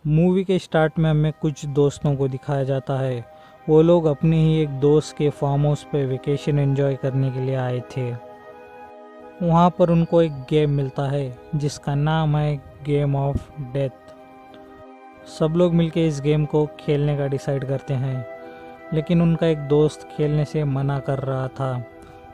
Movie के start में हमें कुछ दोस्तों को दिखाया जाता है। वो लोग अपने ही एक दोस्त के फार्म हाउस पे वेकेशन एंजॉय करने के लिए आए थे। वहाँ पर उनको एक गेम मिलता है जिसका नाम है गेम ऑफ डेथ। सब लोग मिलके इस गेम को खेलने का डिसाइड करते हैं, लेकिन उनका एक दोस्त खेलने से मना कर रहा था।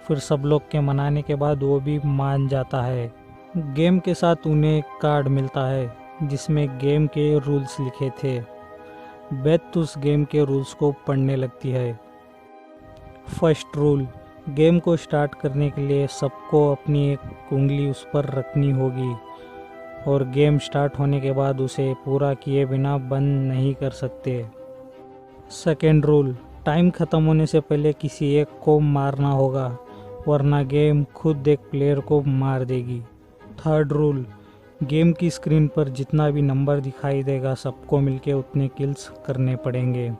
फिर सब लोग के मनाने के बाद वो भी मान जाता है। गेम के साथ उन्हें एक कार्ड मिलता है जिसमें गेम के रूल्स लिखे थे। बेथ उस गेम के रूल्स को पढ़ने लगती है। फर्स्ट रूल, गेम को स्टार्ट करने के लिए सबको अपनी एक उंगली उस पर रखनी होगी और गेम स्टार्ट होने के बाद उसे पूरा किए बिना बंद नहीं कर सकते। सेकेंड रूल, टाइम ख़त्म होने से पहले किसी एक को मारना होगा, वरना गेम खुद एक प्लेयर को मार देगी। थर्ड रूल, गेम की स्क्रीन पर जितना भी नंबर दिखाई देगा सबको मिलके उतने किल्स करने पड़ेंगे।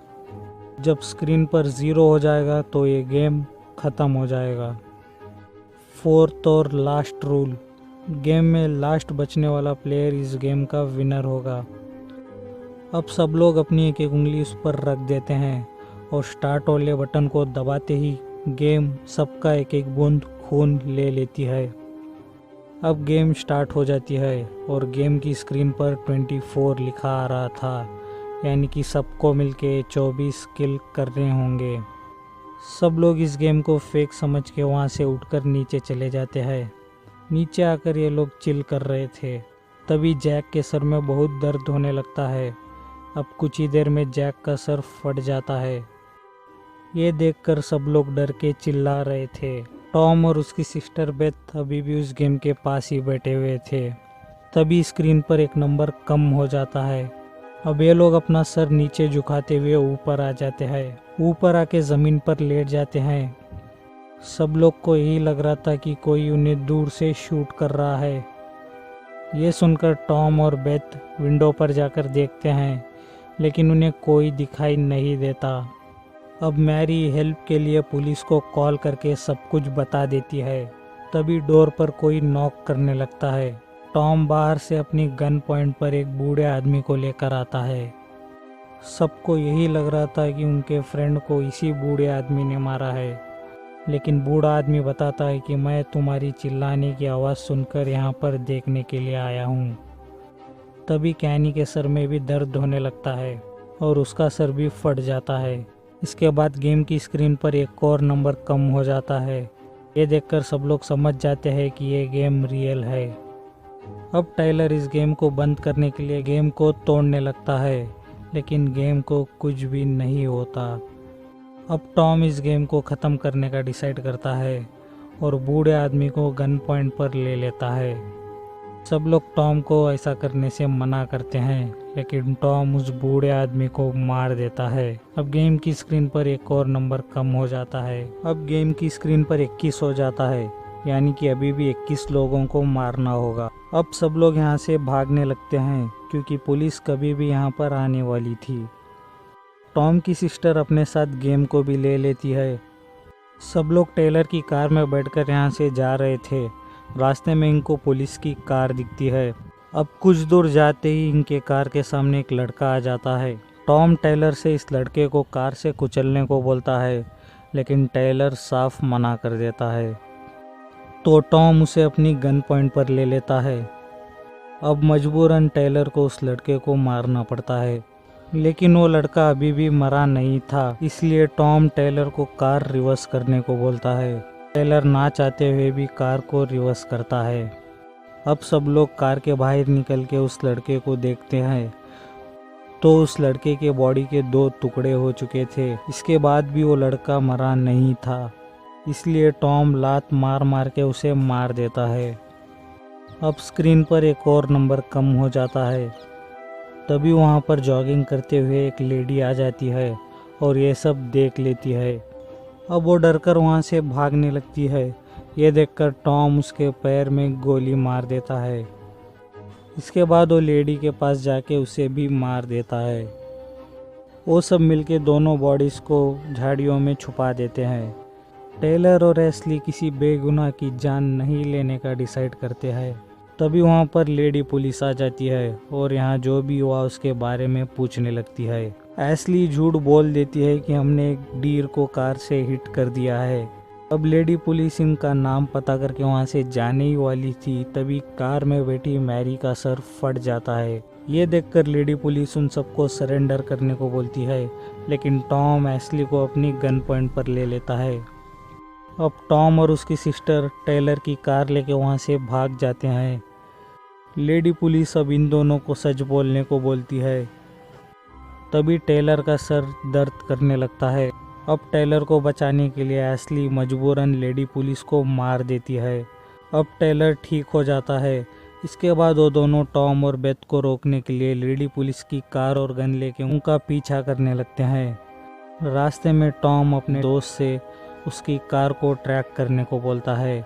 जब स्क्रीन पर 0 हो जाएगा तो ये गेम ख़त्म हो जाएगा। फोर्थ और लास्ट रूल, गेम में लास्ट बचने वाला प्लेयर इस गेम का विनर होगा। अब सब लोग अपनी एक एक उंगली उस पर रख देते हैं और स्टार्ट वाले बटन को दबाते ही गेम सबका एक एक बूंद खून ले लेती है। अब गेम स्टार्ट हो जाती है और गेम की स्क्रीन पर 24 लिखा आ रहा था, यानी कि सबको मिलके 24 किल करने होंगे। सब लोग इस गेम को फेक समझ के वहाँ से उठकर नीचे चले जाते हैं। नीचे आकर ये लोग चिल कर रहे थे, तभी जैक के सर में बहुत दर्द होने लगता है। अब कुछ ही देर में जैक का सर फट जाता है। ये देखकर सब लोग डर के चिल्ला रहे थे। टॉम और उसकी सिस्टर बेथ अभी भी उस गेम के पास ही बैठे हुए थे। तभी स्क्रीन पर एक नंबर कम हो जाता है। अब ये लोग अपना सर नीचे झुकाते हुए ऊपर आ जाते हैं। ऊपर आके ज़मीन पर लेट जाते हैं। सब लोग को यही लग रहा था कि कोई उन्हें दूर से शूट कर रहा है। ये सुनकर टॉम और बेथ विंडो पर जाकर देखते हैं, लेकिन उन्हें कोई दिखाई नहीं देता। अब मैरी हेल्प के लिए पुलिस को कॉल करके सब कुछ बता देती है। तभी डोर पर कोई नॉक करने लगता है। टॉम बाहर से अपनी गन पॉइंट पर एक बूढ़े आदमी को लेकर आता है। सबको यही लग रहा था कि उनके फ्रेंड को इसी बूढ़े आदमी ने मारा है, लेकिन बूढ़ा आदमी बताता है कि मैं तुम्हारी चिल्लाने की आवाज़ सुनकर यहाँ पर देखने के लिए आया हूँ। तभी कैनी के सर में भी दर्द होने लगता है और उसका सर भी फट जाता है। इसके बाद गेम की स्क्रीन पर एक और नंबर कम हो जाता है। ये देखकर सब लोग समझ जाते हैं कि ये गेम रियल है। अब टाइलर इस गेम को बंद करने के लिए गेम को तोड़ने लगता है, लेकिन गेम को कुछ भी नहीं होता। अब टॉम इस गेम को ख़त्म करने का डिसाइड करता है और बूढ़े आदमी को गन पॉइंट पर ले लेता है। सब लोग टॉम को ऐसा करने से मना करते हैं, लेकिन टॉम उस बूढ़े आदमी को मार देता है। अब गेम की स्क्रीन पर एक और नंबर कम हो जाता है। अब गेम की स्क्रीन पर 21 हो जाता है, यानी कि अभी भी 21 लोगों को मारना होगा। अब सब लोग यहाँ से भागने लगते हैं क्योंकि पुलिस कभी भी यहाँ पर आने वाली थी। टॉम की सिस्टर अपने साथ गेम को भी ले लेती है। सब लोग टेलर की कार में बैठकर यहाँ से जा रहे थे। रास्ते में इनको पुलिस की कार दिखती है। अब कुछ दूर जाते ही इनके कार के सामने एक लड़का आ जाता है। टॉम टेलर से इस लड़के को कार से कुचलने को बोलता है, लेकिन टेलर साफ मना कर देता है। तो टॉम उसे अपनी गन पॉइंट पर ले लेता है। अब मजबूरन टेलर को उस लड़के को मारना पड़ता है, लेकिन वो लड़का अभी भी मरा नहीं था, इसलिए टॉम टेलर को कार रिवर्स करने को बोलता है। टेलर ना चाहते हुए भी कार को रिवर्स करता है। अब सब लोग कार के बाहर निकल के उस लड़के को देखते हैं, तो उस लड़के के बॉडी के 2 टुकड़े हो चुके थे। इसके बाद भी वो लड़का मरा नहीं था, इसलिए टॉम लात मार मार के उसे मार देता है। अब स्क्रीन पर एक और नंबर कम हो जाता है। तभी वहाँ पर जॉगिंग करते हुए एक लेडी आ जाती है और ये सब देख लेती है। अब वो डरकर वहाँ से भागने लगती है। ये देखकर टॉम उसके पैर में गोली मार देता है। इसके बाद वो लेडी के पास जाके उसे भी मार देता है। वो सब मिलके दोनों बॉडीज़ को झाड़ियों में छुपा देते हैं। टेलर और एस्ली किसी बेगुनाह की जान नहीं लेने का डिसाइड करते हैं। तभी वहाँ पर लेडी पुलिस आ जाती है और यहाँ जो भी हुआ उसके बारे में पूछने लगती है। एशली झूठ बोल देती है कि हमने एक डीर को कार से हिट कर दिया है। अब लेडी पुलिस इनका नाम पता करके वहाँ से जाने ही वाली थी, तभी कार में बैठी मैरी का सर फट जाता है। ये देखकर लेडी पुलिस उन सबको सरेंडर करने को बोलती है, लेकिन टॉम एशली को अपनी गन पॉइंट पर ले लेता है। अब टॉम और उसकी सिस्टर टेलर की कार लेके वहाँ से भाग जाते हैं। लेडी पुलिस अब इन दोनों को सच बोलने को बोलती है। तभी टेलर का सर दर्द करने लगता है। अब टेलर को बचाने के लिए एशली मजबूरन लेडी पुलिस को मार देती है। अब टेलर ठीक हो जाता है। इसके बाद वो दोनों टॉम और बेथ को रोकने के लिए लेडी पुलिस की कार और गन लेके उनका पीछा करने लगते हैं। रास्ते में टॉम अपने दोस्त से उसकी कार को ट्रैक करने को बोलता है।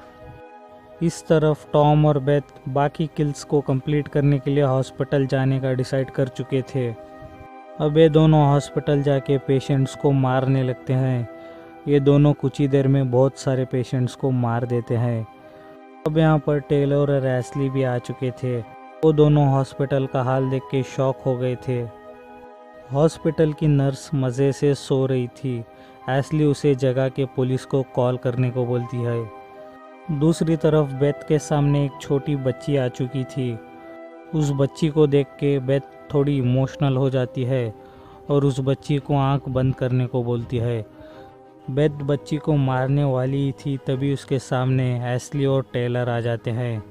इस तरफ टॉम और बेथ बाकी किल्स को कंप्लीट करने के लिए हॉस्पिटल जाने का डिसाइड कर चुके थे। अब ये दोनों हॉस्पिटल जाके पेशेंट्स को मारने लगते हैं। ये दोनों कुछ ही देर में बहुत सारे पेशेंट्स को मार देते हैं। अब यहाँ पर टेलर और एशली भी आ चुके थे। वो दोनों हॉस्पिटल का हाल देख के शॉक हो गए थे। हॉस्पिटल की नर्स मज़े से सो रही थी। एशली उसे जगा के पुलिस को कॉल करने को बोलती है। दूसरी तरफ बेथ के सामने एक छोटी बच्ची आ चुकी थी। उस बच्ची को देख के बेथ थोड़ी इमोशनल हो जाती है और उस बच्ची को आंख बंद करने को बोलती है। बेथ बच्ची को मारने वाली ही थी, तभी उसके सामने एशली और टेलर आ जाते हैं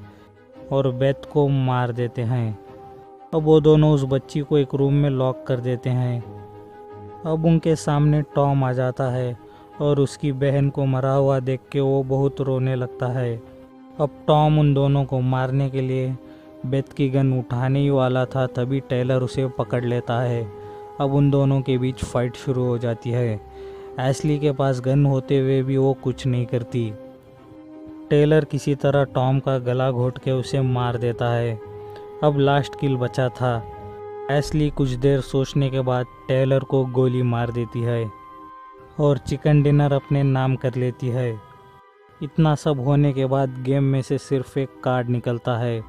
और बेथ को मार देते हैं। अब वो दोनों उस बच्ची को एक रूम में लॉक कर देते हैं। अब उनके सामने टॉम आ जाता है और उसकी बहन को मरा हुआ देख के वो बहुत रोने लगता है। अब टॉम उन दोनों को मारने के लिए बेथ की गन उठाने ही वाला था, तभी टेलर उसे पकड़ लेता है। अब उन दोनों के बीच फाइट शुरू हो जाती है। एशली के पास गन होते हुए भी वो कुछ नहीं करती। टेलर किसी तरह टॉम का गला घोट के उसे मार देता है। अब लास्ट किल बचा था। एशली कुछ देर सोचने के बाद टेलर को गोली मार देती है और चिकन डिनर अपने नाम कर लेती है। इतना सब होने के बाद गेम में से सिर्फ एक कार्ड निकलता है।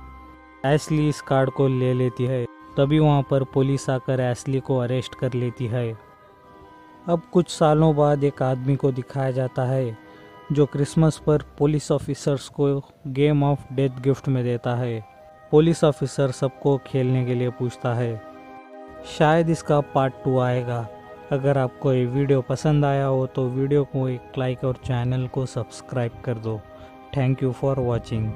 एशली इस कार्ड को ले लेती है। तभी वहाँ पर पुलिस आकर एशली को अरेस्ट कर लेती है। अब कुछ सालों बाद एक आदमी को दिखाया जाता है जो क्रिसमस पर पुलिस ऑफिसर्स को गेम ऑफ डेथ गिफ्ट में देता है। पुलिस ऑफिसर सबको खेलने के लिए पूछता है। शायद इसका पार्ट 2 आएगा। अगर आपको ये वीडियो पसंद आया हो तो वीडियो को एक लाइक और चैनल को सब्सक्राइब कर दो। Thank you for watching.